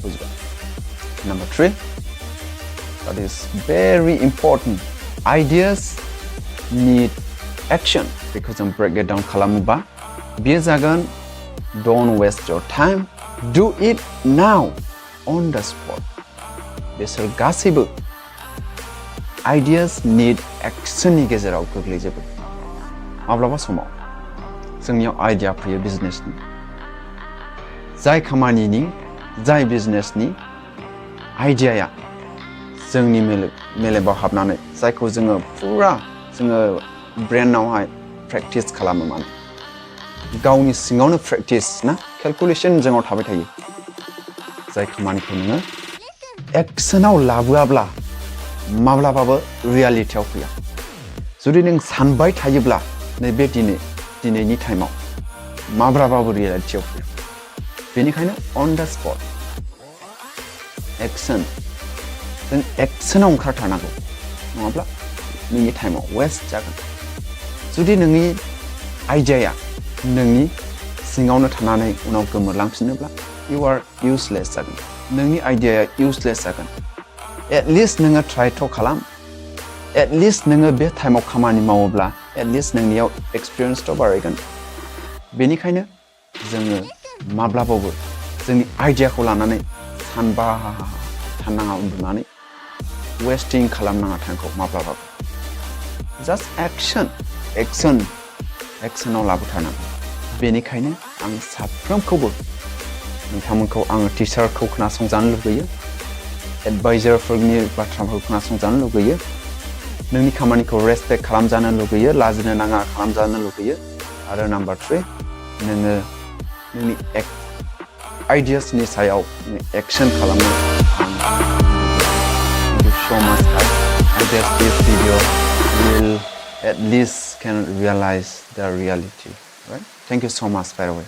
बुझबाय Number 3 that is very important ideas need action बेखौ जों break it down खालामोबा बेयो जागोन don't waste your time do it now on the spot बेसोर गासैबो ideas need action नि गेजेराव गोग्लैजोबो माब्लाबा समाव जोंनियाव आइडिया फैयो बिजनेसनि जाय खामानिनि जाय बिजनेसनि आइडियाया जोंनि मेलेमाव हाबनानै जायखौ जोङो पुरा जोङो ब्रेनावहाय प्रेक्टिस खालामो माने गावनि सिङावनो प्रेक्टिस ना केलकुलेसन जोंनाव थाबाय थायो जाय खामानिखौ नोङो एक्सनाव लाबोआब्ला माब्लाबाबो रियेलिटियाव फैया जुदि नों सानबाय थायोब्ला नैबे दिनैनि टाइमाव माब्लाबाबो रियेलिटियाव फैया बेनिखायनो अन द स्पट एक्सन जों एक्सनाव ओंखारथारनांगौ नङाब्ला नोंनि टाइमाव वेस्ट जागोन जुदि नोंनि आइडियाया नोंनि सिङावनो थानानै उनाव गोमोरलांफिनोब्ला you are useless जागोन नोंनि आइडियाया useless जागोन at least नोङो try to खालाम at least नोङो बे टाइमाव खामानि मावोब्ला at least नोंनियाव experience to बारायगोन बेनिखायनो जोङो माब्लाबाबो जोंनि आइडियाखौ लानानै साननाङा उन्दुनानै wasting खालामनाङा टाइमखौ माब्लाबाबो just actionआव लाबोथारनांगौ बेनिखायनो आं साफ्रोमखौबो नोंथांमोनखौ आङो टिचारखौ खोनासंजानो लुगैयो एडभाइजारफोरनि बाथ्राफोरखौ खोनासंजानो लुगैयो नोंनि खामानिखौ रेसपेक्ट खालामजानो लुगैयो लाजिनो नाङा खालामजानो लुगैयो आरो नाम्बार 3 नोङो नोंनि आइडियासनि सायाव एक्शन खालामनो Thank you so much guys I guess this video will at least can realize the reality right thank you so much by the way